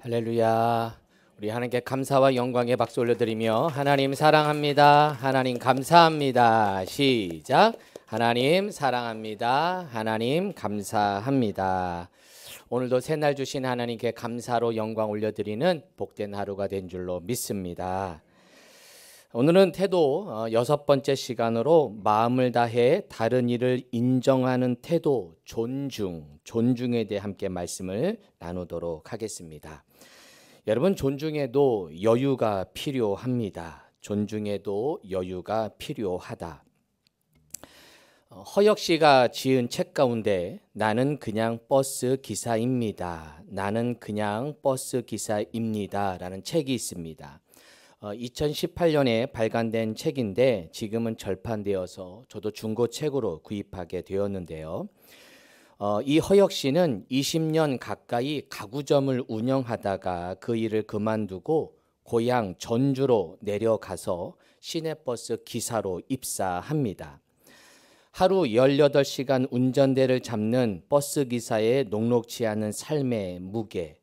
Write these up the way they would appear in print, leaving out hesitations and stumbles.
할렐루야. 우리 하나님께 감사와 영광의 박수 올려드리며 하나님 사랑합니다. 하나님 감사합니다. 시작. 하나님 사랑합니다. 하나님 감사합니다. 오늘도 새날 주신 하나님께 감사로 영광 올려드리는 복된 하루가 된 줄로 믿습니다. 오늘은 태도 6번째 시간으로 마음을 다해 다른 이를 인정하는 태도, 존중에 대해 함께 말씀을 나누도록 하겠습니다. 여러분, 존중에도 여유가 필요합니다. 존중에도 여유가 필요하다. 허역 씨가 지은 책 가운데 나는 그냥 버스 기사입니다. 나는 그냥 버스 기사입니다. 라는 책이 있습니다. 2018년에 발간된 책인데 지금은 절판되어서 저도 중고책으로 구입하게 되었는데요. 이 허역 씨는 20년 가까이 가구점을 운영하다가 그 일을 그만두고 고향 전주로 내려가서 시내버스 기사로 입사합니다. 하루 18시간 운전대를 잡는 버스 기사의 녹록지 않은 삶의 무게,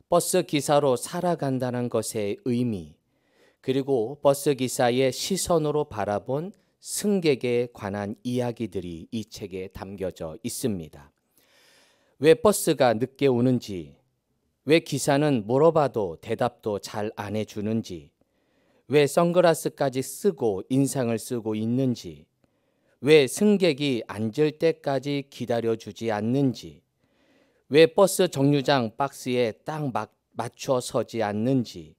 버스 기사로 살아간다는 것의 의미, 그리고 버스 기사의 시선으로 바라본 승객에 관한 이야기들이 이 책에 담겨져 있습니다. 왜 버스가 늦게 오는지, 왜 기사는 물어봐도 대답도 잘 안 해주는지, 왜 선글라스까지 쓰고 인상을 쓰고 있는지, 왜 승객이 앉을 때까지 기다려주지 않는지, 왜 버스 정류장 박스에 딱 맞춰 서지 않는지,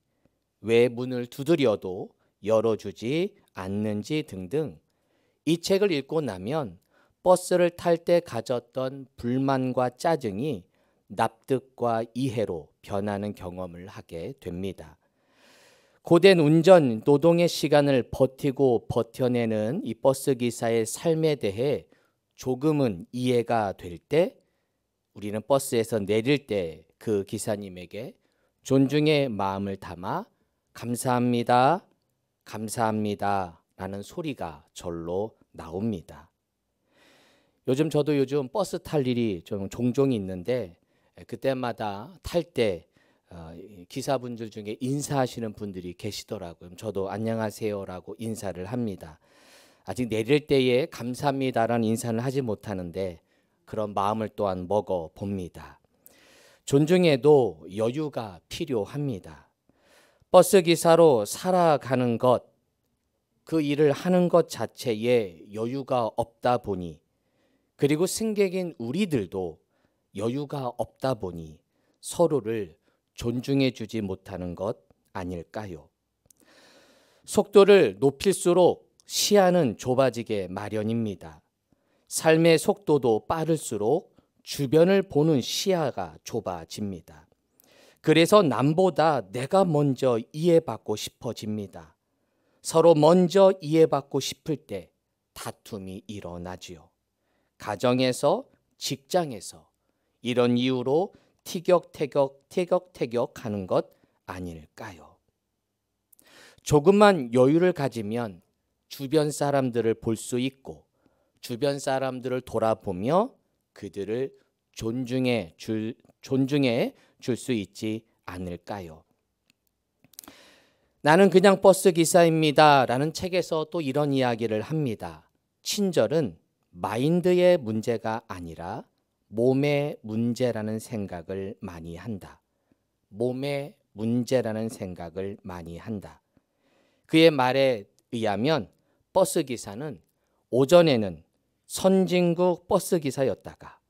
왜 문을 두드려도 열어주지 않는지 등등, 이 책을 읽고 나면 버스를 탈 때 가졌던 불만과 짜증이 납득과 이해로 변하는 경험을 하게 됩니다. 고된 운전, 노동의 시간을 버티고 버텨내는 이 버스 기사의 삶에 대해 조금은 이해가 될 때 우리는 버스에서 내릴 때 그 기사님에게 존중의 마음을 담아 감사합니다, 감사합니다 라는 소리가 절로 나옵니다. 저도 요즘 버스 탈 일이 좀 종종 있는데 그때마다 탈 때 기사분들 중에 인사하시는 분들이 계시더라고요. 저도 안녕하세요라고 인사를 합니다. 아직 내릴 때에 감사합니다라는 인사를 하지 못하는데 그런 마음을 또한 먹어 봅니다. 존중에도 여유가 필요합니다. 버스 기사로 살아가는 것, 그 일을 하는 것 자체에 여유가 없다 보니, 그리고 승객인 우리들도 여유가 없다 보니 서로를 존중해 주지 못하는 것 아닐까요? 속도를 높일수록 시야는 좁아지게 마련입니다. 삶의 속도도 빠를수록 주변을 보는 시야가 좁아집니다. 그래서 남보다 내가 먼저 이해받고 싶어집니다. 서로 먼저 이해받고 싶을 때 다툼이 일어나지요. 가정에서, 직장에서 이런 이유로 티격태격 하는 것 아닐까요? 조금만 여유를 가지면 주변 사람들을 볼 수 있고 주변 사람들을 돌아보며 그들을 존중해 줄 수 있지 않을까요? 나는 그냥 버스 기사입니다 라는 책에서 또 이런 이야기를 합니다. 친절은 마인드의 문제가 아니라 몸의 문제라는 생각을 많이 한다. 몸의 문제라는 생각을 많이 한다. 그의 말에 의하면 버스 기사는 오전에는 선진국 버스 기사였다가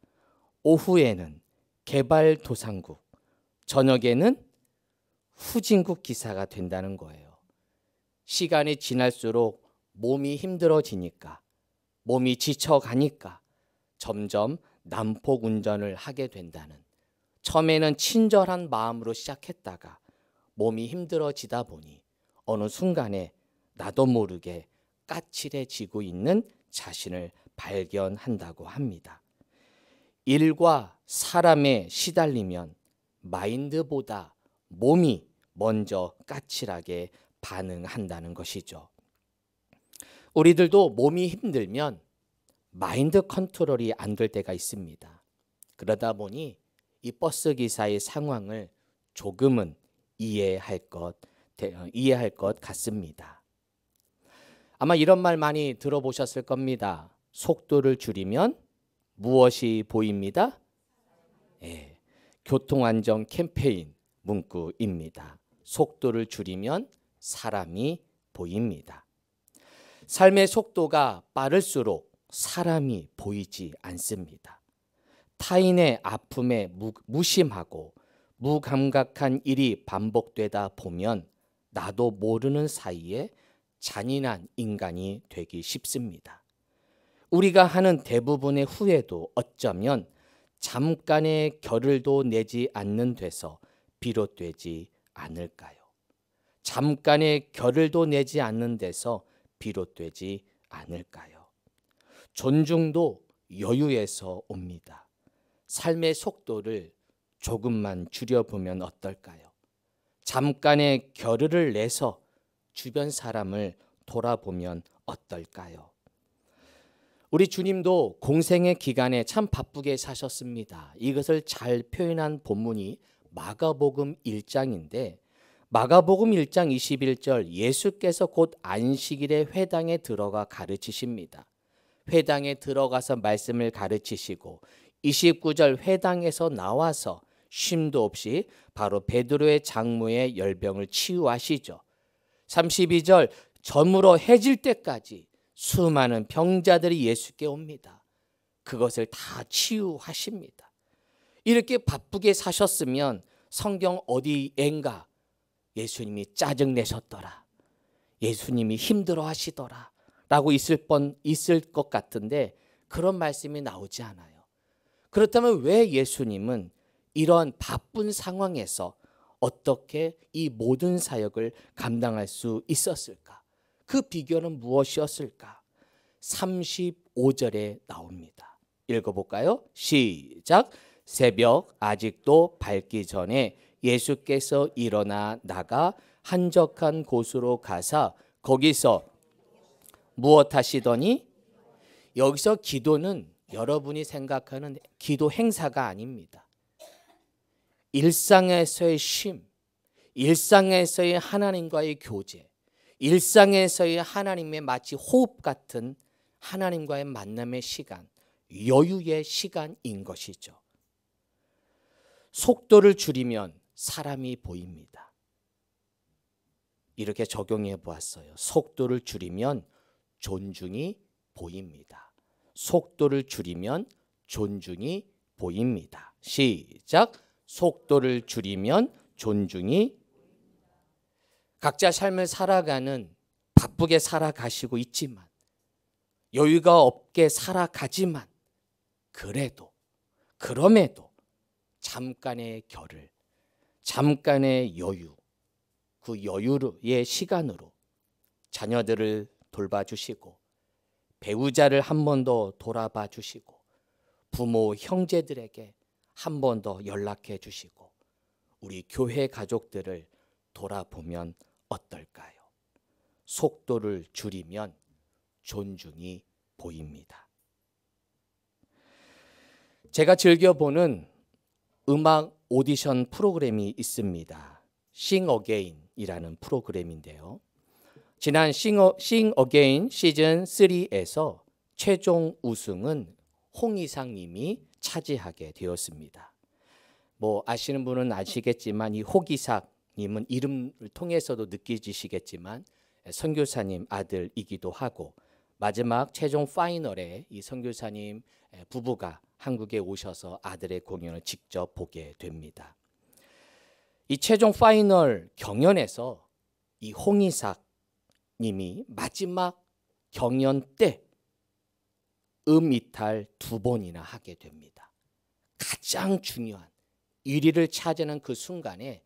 오후에는 개발도상국, 저녁에는 후진국 기사가 된다는 거예요. 시간이 지날수록 몸이 힘들어지니까, 몸이 지쳐가니까 점점 난폭 운전을 하게 된다는, 처음에는 친절한 마음으로 시작했다가 몸이 힘들어지다 보니 어느 순간에 나도 모르게 까칠해지고 있는 자신을 발견한다고 합니다. 일과 사람에 시달리면 마인드보다 몸이 먼저 까칠하게 반응한다는 것이죠. 우리들도 몸이 힘들면 마인드 컨트롤이 안 될 때가 있습니다. 그러다 보니 이 버스 기사의 상황을 조금은 이해할 것 같습니다. 아마 이런 말 많이 들어보셨을 겁니다. 속도를 줄이면 무엇이 보입니다? 예, 교통안전 캠페인 문구입니다. 속도를 줄이면 사람이 보입니다. 삶의 속도가 빠를수록 사람이 보이지 않습니다. 타인의 아픔에 무심하고 무감각한 일이 반복되다 보면 나도 모르는 사이에 잔인한 인간이 되기 쉽습니다. 우리가 하는 대부분의 후회도 어쩌면 잠깐의 결을도 내지 않는 데서 비롯되지 않을까요? 잠깐의 결을도 내지 않는 데서 비롯되지 않을까요? 존중도 여유에서 옵니다. 삶의 속도를 조금만 줄여보면 어떨까요? 잠깐의 결을을 내서 주변 사람을 돌아보면 어떨까요? 우리 주님도 공생의 기간에 참 바쁘게 사셨습니다. 이것을 잘 표현한 본문이 마가복음 1장인데 마가복음 1장 21절 예수께서 곧 안식일에 회당에 들어가 가르치십니다. 회당에 들어가서 말씀을 가르치시고 29절 회당에서 나와서 쉼도 없이 바로 베드로의 장모의 열병을 치유하시죠. 32절 저물어 해질 때까지 수많은 병자들이 예수께 옵니다. 그것을 다 치유하십니다. 이렇게 바쁘게 사셨으면 성경 어디엔가 예수님이 짜증내셨더라, 예수님이 힘들어하시더라 라고 있을 것 같은데 그런 말씀이 나오지 않아요. 그렇다면 왜 예수님은 이런 바쁜 상황에서 어떻게 이 모든 사역을 감당할 수 있었을까? 그 비결은 무엇이었을까? 35절에 나옵니다. 읽어볼까요? 시작. 새벽 아직도 밝기 전에 예수께서 일어나 나가 한적한 곳으로 가사 거기서 무엇 하시더니? 여기서 기도는 여러분이 생각하는 기도 행사가 아닙니다. 일상에서의 쉼, 일상에서의 하나님과의 교제, 일상에서의 하나님의 마치 호흡 같은 하나님과의 만남의 시간, 여유의 시간인 것이죠. 속도를 줄이면 사람이 보입니다. 이렇게 적용해 보았어요. 속도를 줄이면 존중이 보입니다. 속도를 줄이면 존중이 보입니다. 시작. 속도를 줄이면 존중이. 각자 삶을 살아가는 바쁘게 살아가시고 있지만 여유가 없게 살아가지만 그럼에도 잠깐의 결을, 잠깐의 여유, 그 여유의 시간으로 자녀들을 돌봐주시고 배우자를 한 번 더 돌아봐 주시고 부모, 형제들에게 한 번 더 연락해 주시고 우리 교회 가족들을 돌아보면 어떨까요? 속도를 줄이면 존중이 보입니다. 제가 즐겨보는 음악 오디션 프로그램이 있습니다. Sing Again이라는 프로그램인데요. 지난 Sing Again 시즌 3에서 최종 우승은 홍이상 님이 차지하게 되었습니다. 뭐 아시는 분은 아시겠지만 이 홍이상 님은 이름을 통해서도 느껴지시겠지만 선교사님 아들이기도 하고 마지막 최종 파이널에 이 선교사님 부부가 한국에 오셔서 아들의 공연을 직접 보게 됩니다. 이 최종 파이널 경연에서 이 홍이삭 님이 마지막 경연 때 이탈 2번이나 하게 됩니다. 가장 중요한 1위를 차지하는 그 순간에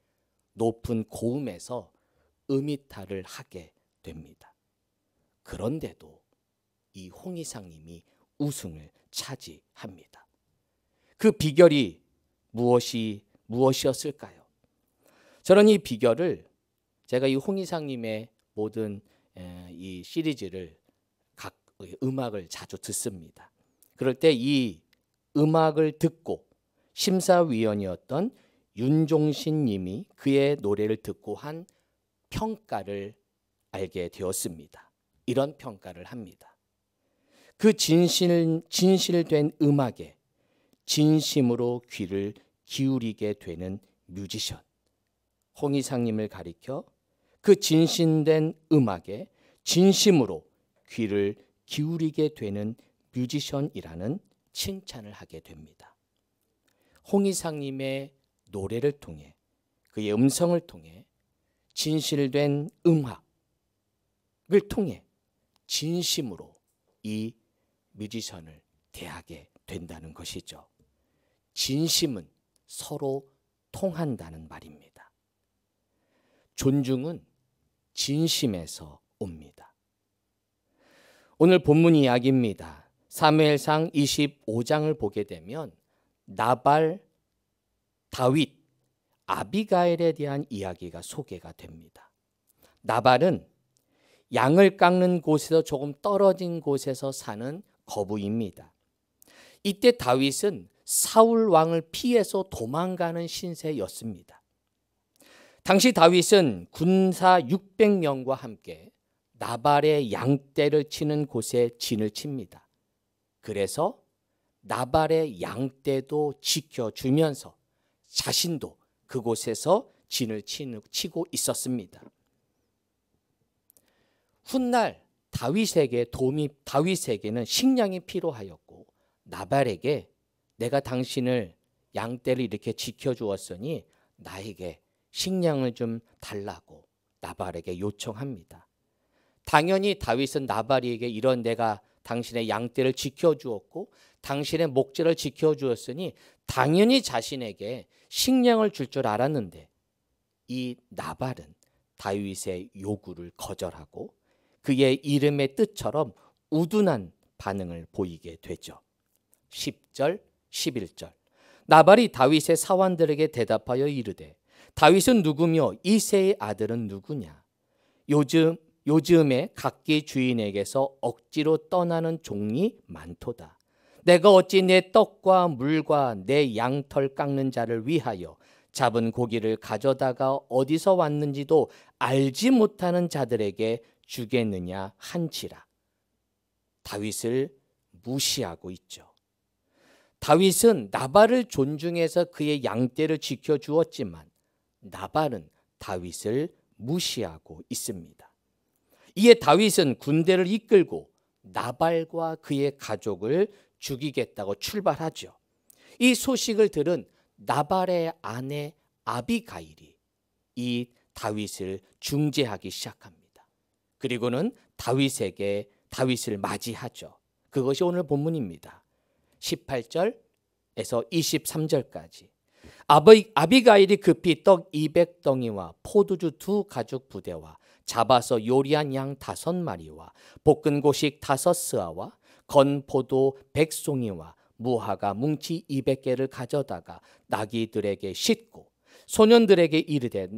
높은 고음에서 이탈을 하게 됩니다. 그런데도 이 홍이상 님이 우승을 차지합니다. 그 비결이 무엇이었을까요? 저는 이 비결을 제가 이 홍이상 님의 모든 이 시리즈를 각 음악을 자주 듣습니다. 그럴 때 이 음악을 듣고 심사위원이었던 윤종신 님이 그의 노래를 듣고 한 평가를 알게 되었습니다. 이런 평가를 합니다. 그 진실된 음악에 진심으로 귀를 기울이게 되는 뮤지션. 홍 이상님을 가리켜 그 진실된 음악에 진심으로 귀를 기울이게 되는 뮤지션이라는 칭찬을 하게 됩니다. 홍 이상님의 노래를 통해 그의 음성을 통해 진실된 음악을 통해 진심으로 이 뮤지션을 대하게 된다는 것이죠. 진심은 서로 통한다는 말입니다. 존중은 진심에서 옵니다. 오늘 본문 이야기입니다. 사무엘상 25장을 보게 되면 나발, 다윗, 아비가일에 대한 이야기가 소개가 됩니다. 나발은 양을 깎는 곳에서 조금 떨어진 곳에서 사는 거부입니다. 이때 다윗은 사울 왕을 피해서 도망가는 신세였습니다. 당시 다윗은 군사 600명과 함께 나발의 양떼를 치는 곳에 진을 칩니다. 그래서 나발의 양떼도 지켜주면서 자신도 그곳에서 진을 치고 있었습니다. 훗날 다윗에게는 식량이 필요하였고 나발에게 내가 당신을 양떼를 이렇게 지켜주었으니 나에게 식량을 좀 달라고 나발에게 요청합니다. 당연히 다윗은 나발에게 이런 내가 당신의 양떼를 지켜주었고 당신의 목재를 지켜주었으니 당연히 자신에게 식량을 줄 줄 알았는데 이 나발은 다윗의 요구를 거절하고 그의 이름의 뜻처럼 우둔한 반응을 보이게 되죠. 10절, 11절 나발이 다윗의 사환들에게 대답하여 이르되 다윗은 누구며 이새의 아들은 누구냐? 요즘에 각기 주인에게서 억지로 떠나는 종이 많도다. 내가 어찌 내 떡과 물과 내 양털 깎는 자를 위하여 잡은 고기를 가져다가 어디서 왔는지도 알지 못하는 자들에게 주겠느냐 한지라. 다윗을 무시하고 있죠. 다윗은 나발을 존중해서 그의 양떼를 지켜주었지만 나발은 다윗을 무시하고 있습니다. 이에 다윗은 군대를 이끌고 나발과 그의 가족을 죽이겠다고 출발하죠. 이 소식을 들은 나발의 아내 아비가일이 이 다윗을 중재하기 시작합니다. 그리고는 다윗을 맞이하죠. 그것이 오늘 본문입니다. 18절에서 23절까지 아비가일이 급히 떡 200덩이와 포도주 2 가죽 부대와 잡아서 요리한 양 5마리와 볶은 고식 5스아와 건포도 100송이와 무화과 뭉치 200개를 가져다가 나귀들에게 싣고 소년들에게 이르되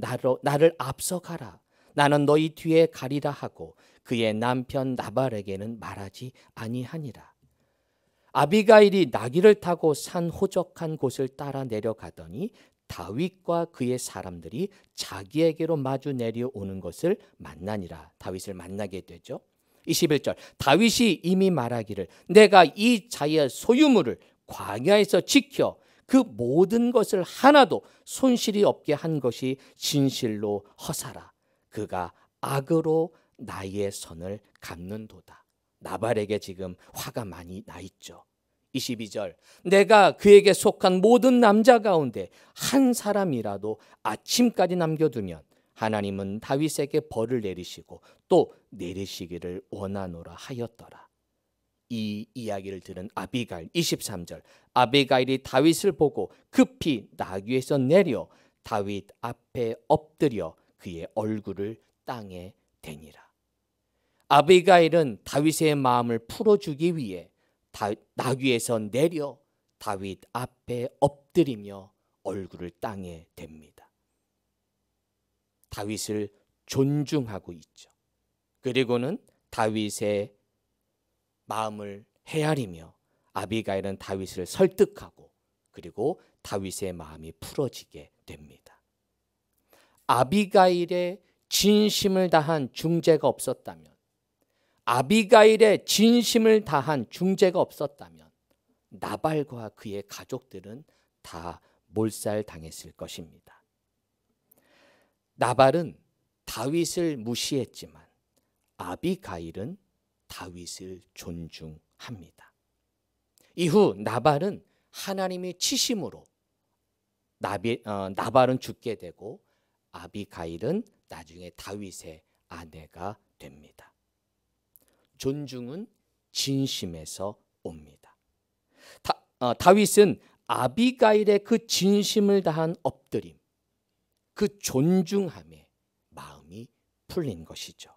나를 앞서가라. 나는 너희 뒤에 가리라 하고 그의 남편 나발에게는 말하지 아니하니라. 아비가일이 나귀를 타고 산 호적한 곳을 따라 내려가더니 다윗과 그의 사람들이 자기에게로 마주 내려오는 것을 만나니라. 다윗을 만나게 되죠. 21절 다윗이 이미 말하기를 내가 이 자의 소유물을 광야에서 지켜 그 모든 것을 하나도 손실이 없게 한 것이 진실로 허사라. 그가 악으로 나의 선을 갚는도다. 나발에게 지금 화가 많이 나 있죠. 22절 내가 그에게 속한 모든 남자 가운데 한 사람이라도 아침까지 남겨두면 하나님은 다윗에게 벌을 내리시고 또 내리시기를 원하노라 하였더라. 이 이야기를 들은 아비가일 23절 아비가일이 다윗을 보고 급히 나귀에서 내려 다윗 앞에 엎드려 그의 얼굴을 땅에 대니라. 아비가일은 다윗의 마음을 풀어주기 위해 나귀에서 내려 다윗 앞에 엎드리며 얼굴을 땅에 댑니다. 다윗을 존중하고 있죠. 그리고는 다윗의 마음을 헤아리며 아비가일은 다윗을 설득하고 그리고 다윗의 마음이 풀어지게 됩니다. 아비가일의 진심을 다한 중재가 없었다면, 아비가일의 진심을 다한 중재가 없었다면 나발과 그의 가족들은 다 몰살당했을 것입니다. 나발은 다윗을 무시했지만 아비가일은 다윗을 존중합니다. 이후 나발은 하나님의 치심으로 나발은 죽게 되고 아비가일은 나중에 다윗의 아내가 됩니다. 존중은 진심에서 옵니다. 다윗은 아비가일의 그 진심을 다한 엎드림, 그 존중함에 마음이 풀린 것이죠.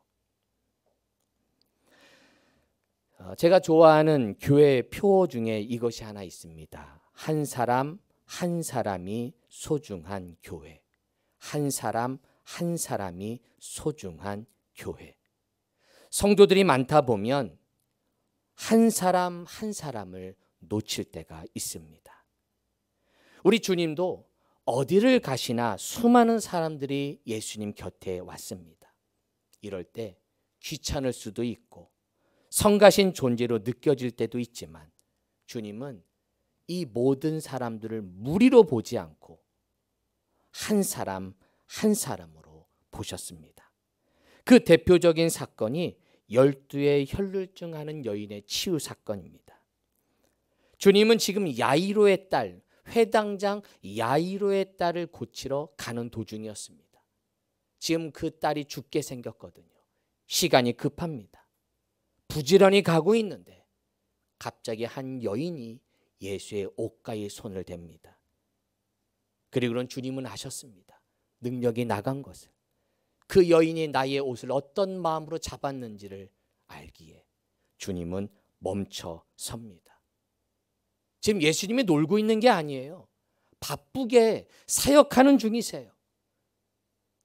제가 좋아하는 교회 표 중에 이것이 하나 있습니다. 한 사람 한 사람이 소중한 교회. 한 사람 한 사람이 소중한 교회. 성도들이 많다 보면 한 사람 한 사람을 놓칠 때가 있습니다. 우리 주님도 어디를 가시나 수많은 사람들이 예수님 곁에 왔습니다. 이럴 때 귀찮을 수도 있고 성가신 존재로 느껴질 때도 있지만 주님은 이 모든 사람들을 무리로 보지 않고 한 사람 한 사람으로 보셨습니다. 그 대표적인 사건이 12의 혈루증하는 여인의 치유 사건입니다. 주님은 지금 야이로의 딸, 회당장 야이로의 딸을 고치러 가는 도중이었습니다. 지금 그 딸이 죽게 생겼거든요. 시간이 급합니다. 부지런히 가고 있는데 갑자기 한 여인이 예수의 옷가에 손을 댑니다. 그리고는 주님은 아셨습니다. 능력이 나간 것을. 그 여인이 나의 옷을 어떤 마음으로 잡았는지를 알기에 주님은 멈춰 섭니다. 지금 예수님이 놀고 있는 게 아니에요. 바쁘게 사역하는 중이세요.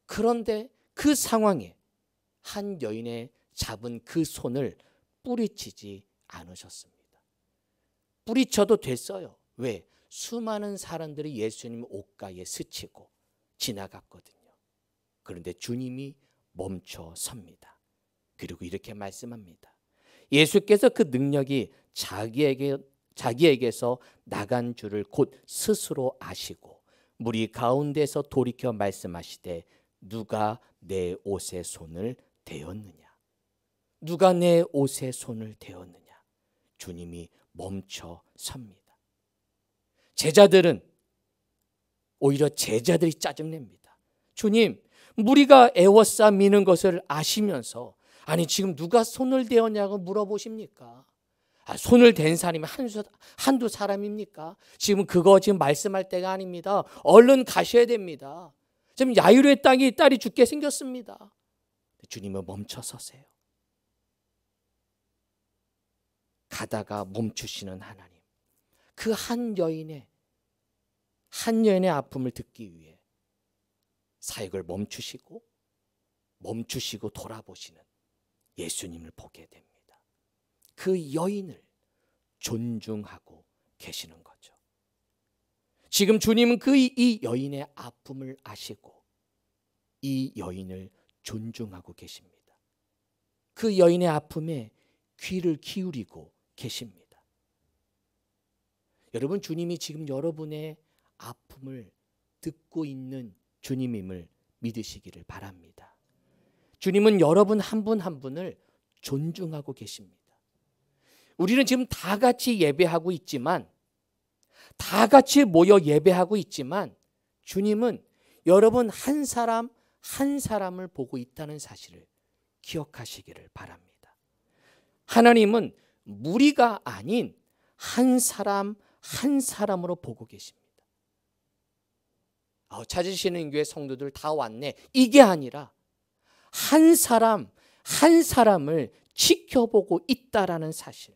그런데 그 상황에 한 여인의 잡은 그 손을 뿌리치지 않으셨습니다. 뿌리쳐도 됐어요. 왜? 수많은 사람들이 예수님 옷가에 스치고 지나갔거든요. 그런데 주님이 멈춰 섭니다. 그리고 이렇게 말씀합니다. 예수께서 그 능력이 자기에게서 나간 줄을 곧 스스로 아시고 무리 가운데서 돌이켜 말씀하시되 누가 내 옷에 손을 대었느냐? 누가 내 옷에 손을 대었느냐? 주님이 멈춰 섭니다. 제자들은 오히려 제자들이 짜증냅니다. 주님, 무리가 애워싸 미는 것을 아시면서 아니 지금 누가 손을 대었냐고 물어보십니까? 손을 댄 사람이 한두 사람입니까? 지금 그거 지금 말씀할 때가 아닙니다. 얼른 가셔야 됩니다. 지금 야이로의 딸이 죽게 생겼습니다. 주님은 멈춰 서세요. 가다가 멈추시는 하나님. 그 한 여인의 아픔을 듣기 위해 사역을 멈추시고 돌아보시는 예수님을 보게 됩니다. 그 여인을 존중하고 계시는 거죠. 지금 주님은 이 여인의 아픔을 아시고 이 여인을 존중하고 계십니다. 그 여인의 아픔에 귀를 기울이고 계십니다. 여러분, 주님이 지금 여러분의 아픔을 듣고 있는 주님임을 믿으시기를 바랍니다. 주님은 여러분 한 분 한 분을 존중하고 계십니다. 우리는 지금 다 같이 예배하고 있지만, 다 같이 모여 예배하고 있지만 주님은 여러분 한 사람 한 사람을 보고 있다는 사실을 기억하시기를 바랍니다. 하나님은 무리가 아닌 한 사람 한 사람으로 보고 계십니다. 찾으시는 교회 성도들 다 왔네. 이게 아니라 한 사람 한 사람을 지켜보고 있다라는 사실.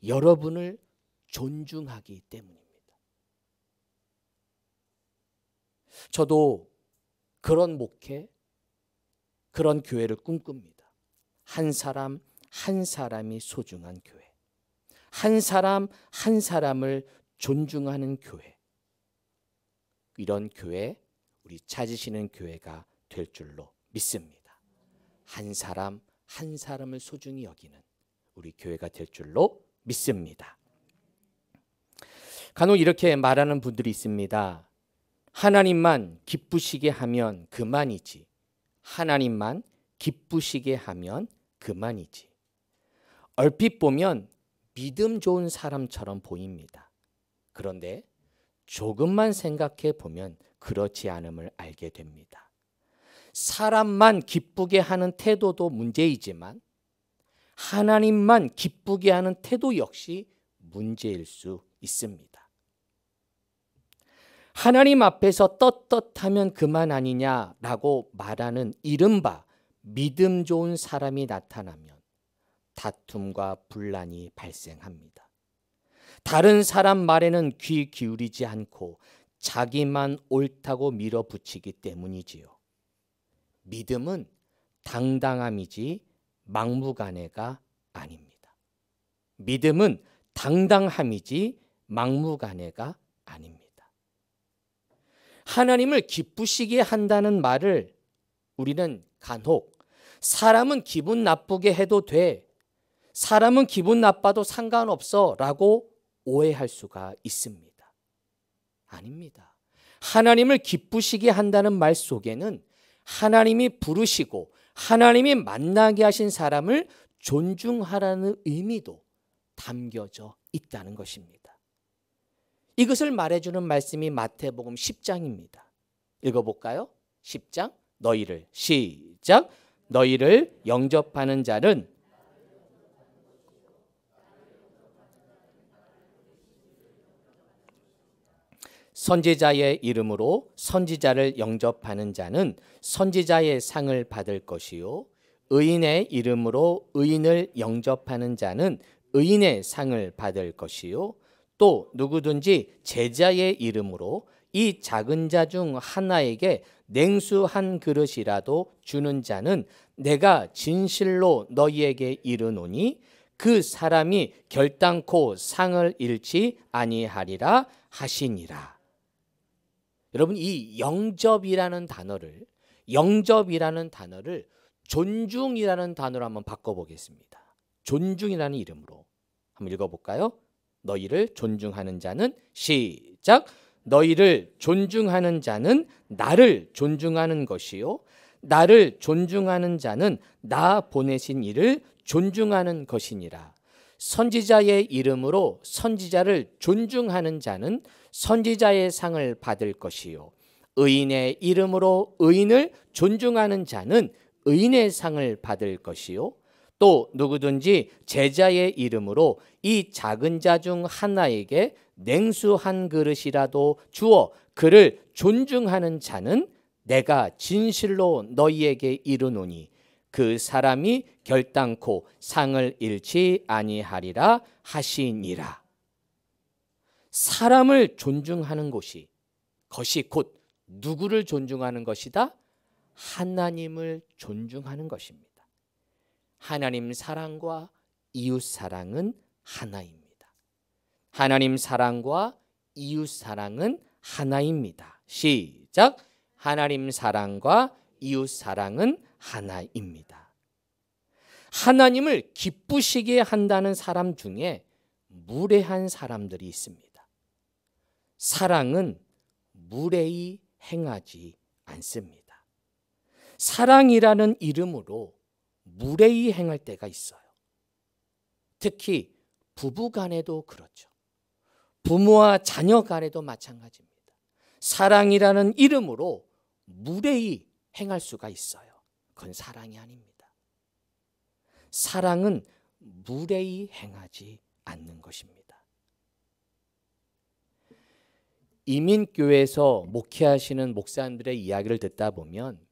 여러분을 존중하기 때문입니다. 저도 그런 목회, 그런 교회를 꿈꿉니다. 한 사람 한 사람이 소중한 교회. 한 사람 한 사람을 존중하는 교회, 이런 교회, 우리 찾으시는 교회가 될 줄로 믿습니다. 한 사람 한 사람을 소중히 여기는 우리 교회가 될 줄로 믿습니다. 간혹 이렇게 말하는 분들이 있습니다. 하나님만 기쁘시게 하면 그만이지. 하나님만 기쁘시게 하면 그만이지. 얼핏 보면 믿음 좋은 사람처럼 보입니다. 그런데 조금만 생각해 보면 그렇지 않음을 알게 됩니다. 사람만 기쁘게 하는 태도도 문제이지만 하나님만 기쁘게 하는 태도 역시 문제일 수 있습니다. 하나님 앞에서 떳떳하면 그만 아니냐라고 말하는 이른바 믿음 좋은 사람이 나타나면 다툼과 분란이 발생합니다. 다른 사람 말에는 귀 기울이지 않고 자기만 옳다고 밀어붙이기 때문이지요. 믿음은 당당함이지 막무가내가 아닙니다. 믿음은 당당함이지 막무가내가 아닙니다. 하나님을 기쁘시게 한다는 말을 우리는 간혹 사람은 기분 나쁘게 해도 돼, 사람은 기분 나빠도 상관없어 라고 오해할 수가 있습니다. 아닙니다. 하나님을 기쁘시게 한다는 말 속에는 하나님이 부르시고 하나님이 만나게 하신 사람을 존중하라는 의미도 담겨져 있다는 것입니다. 이것을 말해주는 말씀이 마태복음 10장입니다. 읽어볼까요? 10장 너희를 시작. 너희를 영접하는 자는 선지자의 이름으로 선지자를 영접하는 자는 선지자의 상을 받을 것이요 의인의 이름으로 의인을 영접하는 자는 의인의 상을 받을 것이요 또 누구든지 제자의 이름으로 이 작은 자 중 하나에게 냉수 한 그릇이라도 주는 자는 내가 진실로 너희에게 이르노니 그 사람이 결단코 상을 잃지 아니하리라 하시니라. 여러분, 이 영접이라는 단어를 존중이라는 단어로 한번 바꿔보겠습니다. 존중이라는 이름으로 한번 읽어볼까요? 너희를 존중하는 자는 시작. 너희를 존중하는 자는 나를 존중하는 것이요 나를 존중하는 자는 나 보내신 이를 존중하는 것이니라. 선지자의 이름으로 선지자를 존중하는 자는 선지자의 상을 받을 것이요 의인의 이름으로 의인을 존중하는 자는 의인의 상을 받을 것이요 또 누구든지 제자의 이름으로 이 작은 자 중 하나에게 냉수 한 그릇이라도 주어 그를 존중하는 자는 내가 진실로 너희에게 이르노니 그 사람이 결단코 상을 잃지 아니하리라 하시니라. 사람을 존중하는 것이 곧 누구를 존중하는 것이다? 하나님을 존중하는 것입니다. 하나님 사랑과 이웃 사랑은 하나입니다. 하나님 사랑과 이웃 사랑은 하나입니다. 시작. 하나님 사랑과 이웃 사랑은 하나입니다. 하나님을 기쁘시게 한다는 사람 중에 무례한 사람들이 있습니다. 사랑은 무례히 행하지 않습니다. 사랑이라는 이름으로 무례히 행할 때가 있어요. 특히 부부 간에도 그렇죠. 부모와 자녀 간에도 마찬가지입니다. 사랑이라는 이름으로 무례히 행할 수가 있어요. 그건 사랑이 아닙니다. 사랑은 무례히 행하지 않는 것입니다. 이민교회에서 목회하시는 목사님들의 이야기를 듣다 보면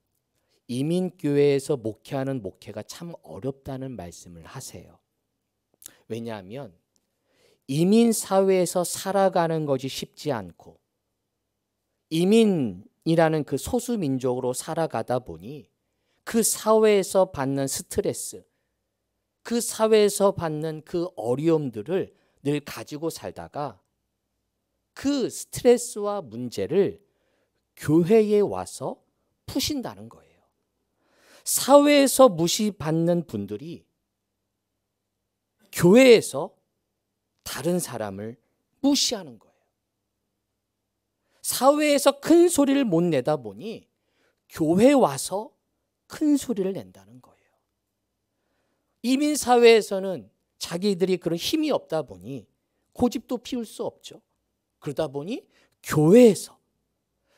이민교회에서 목회하는 목회가 참 어렵다는 말씀을 하세요. 왜냐하면 이민사회에서 살아가는 것이 쉽지 않고 이민이라는 그 소수민족으로 살아가다 보니 그 사회에서 받는 스트레스, 그 사회에서 받는 그 어려움들을 늘 가지고 살다가 그 스트레스와 문제를 교회에 와서 푸신다는 거예요. 사회에서 무시받는 분들이 교회에서 다른 사람을 무시하는 거예요. 사회에서 큰 소리를 못 내다 보니 교회 와서 큰 소리를 낸다는 거예요. 이민 사회에서는 자기들이 그런 힘이 없다 보니 고집도 피울 수 없죠. 그러다 보니 교회에서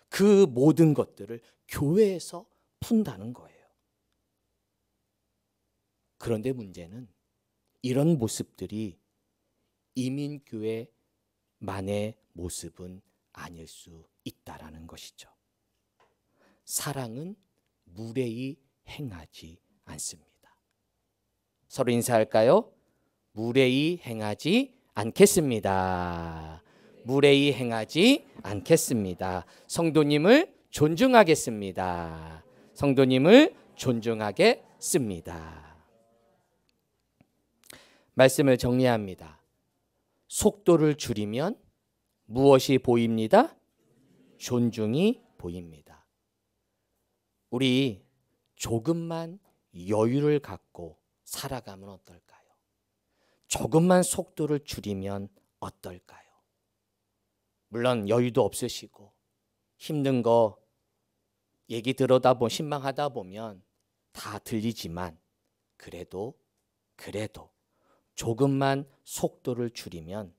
그 모든 것들을 교회에서 푼다는 거예요. 그런데 문제는 이런 모습들이 이민교회만의 모습은 아닐 수 있다라는 것이죠. 사랑은 무례히 행하지 않습니다. 서로 인사할까요? 무례히 행하지 않겠습니다. 무례히 행하지 않겠습니다. 성도님을 존중하겠습니다. 성도님을 존중하겠습니다. 말씀을 정리합니다. 속도를 줄이면 무엇이 보입니다? 존중이 보입니다. 우리 조금만 여유를 갖고 살아가면 어떨까요? 조금만 속도를 줄이면 어떨까요? 물론 여유도 없으시고 힘든 거 얘기 신망하다 보면 다 들리지만 그래도 조금만 속도를 줄이면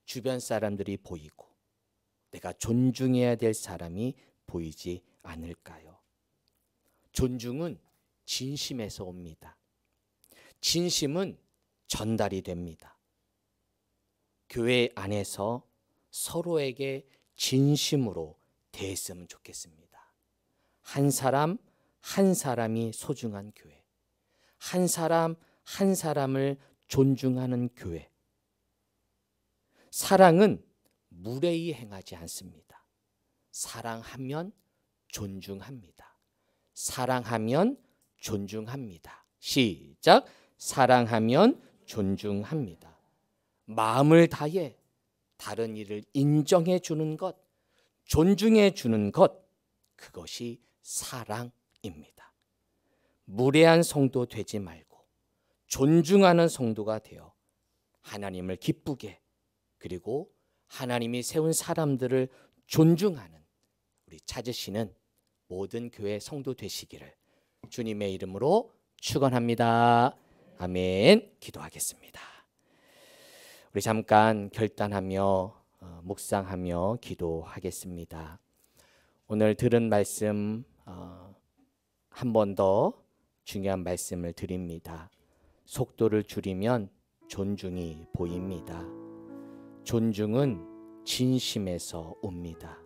주변 사람들이 보이고 내가 존중해야 될 사람이 보이지 않을까요? 존중은 진심에서 옵니다. 진심은 전달이 됩니다. 교회 안에서 서로에게 진심으로 대했으면 좋겠습니다. 한 사람 한 사람이 소중한 교회, 한 사람 한 사람을 존중하는 교회. 사랑은 무례히 행하지 않습니다. 사랑하면 존중합니다. 사랑하면 존중합니다. 시작. 사랑하면 존중합니다. 마음을 다해 다른 이를 인정해 주는 것, 존중해 주는 것, 그것이 사랑입니다. 무례한 성도 되지 말고 존중하는 성도가 되어 하나님을 기쁘게, 그리고 하나님이 세운 사람들을 존중하는 우리 찾으시는 모든 교회 성도 되시기를 주님의 이름으로 축원합니다. 아멘. 기도하겠습니다. 우리 잠깐 결단하며 묵상하며 기도하겠습니다. 오늘 들은 말씀 한 번 더 중요한 말씀을 드립니다. 속도를 줄이면 존중이 보입니다. 존중은 진심에서 옵니다.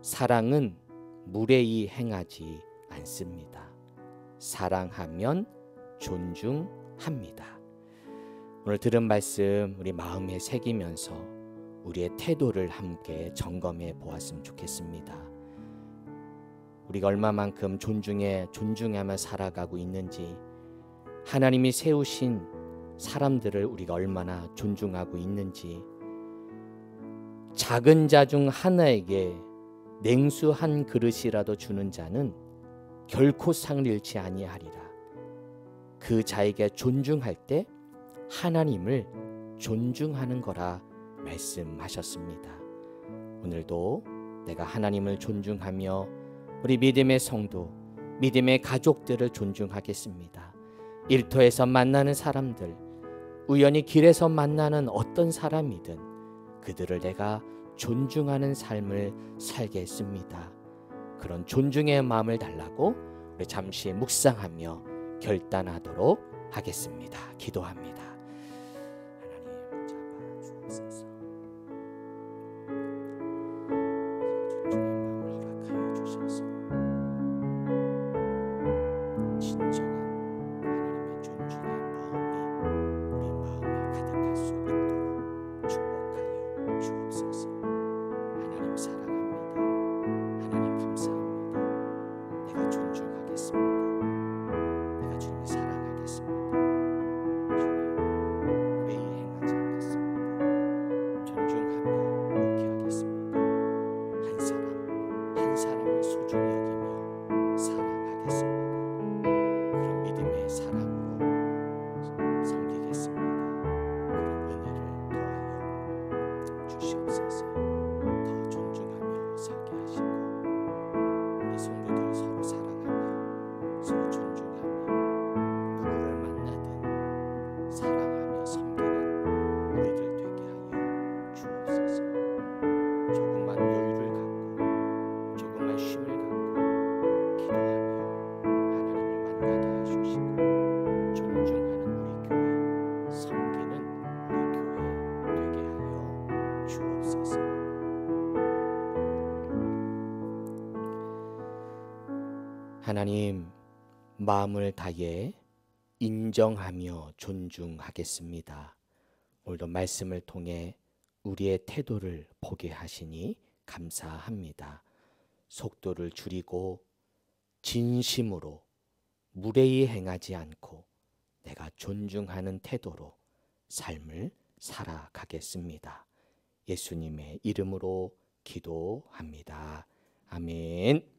사랑은 무례히 행하지 않습니다. 사랑하면 존중합니다. 오늘 들은 말씀 우리 마음에 새기면서 우리의 태도를 함께 점검해 보았으면 좋겠습니다. 우리가 얼마만큼 존중하며 살아가고 있는지, 하나님이 세우신 사람들을 우리가 얼마나 존중하고 있는지, 작은 자 중 하나에게 냉수 한 그릇이라도 주는 자는 결코 상을 잃지 아니하리라. 그 자에게 존중할 때 하나님을 존중하는 거라 말씀하셨습니다. 오늘도 내가 하나님을 존중하며 우리 믿음의 성도, 믿음의 가족들을 존중하겠습니다. 일터에서 만나는 사람들, 우연히 길에서 만나는 어떤 사람이든 그들을 내가 존중하는 삶을 살겠습니다. 그런 존중의 마음을 달라고 우리 잠시 묵상하며 결단하도록 하겠습니다. 기도합니다. 하나님 잡아주옵소서. 존중의 마음을 허락하여 주셔서 진정한 하나님의 존중의 마음이 우리 마음에 가득할 수 있도록 축복하여 주옵소서. 하나님 사랑합니다. 하나님 감사합니다. 내가 존중하겠습니다. 내가 주님을 사랑하겠습니다. 주님, 무례히 행하지 않겠습니다. 주시옵소서. 더 존중하며 살게 하시고 우리 성도들 서로 사랑하며 서로 존중하며 누구를 만나든 사랑하며 섬기는 우리들 되게 하여 주옵소서. 조금만 여유를 갖고 조금만 쉼을 갖고 기도하며 하나님을 만나게 해주시고 존중하는 우리 교회, 섬기는 우리 교회 되게 하여 주옵소서. 하나님, 마음을 다해 인정하며 존중하겠습니다. 오늘도 말씀을 통해 우리의 태도를 보게 하시니 감사합니다. 속도를 줄이고 진심으로 무례히 행하지 않고 내가 존중하는 태도로 삶을 살아가겠습니다. 예수님의 이름으로 기도합니다. 아멘.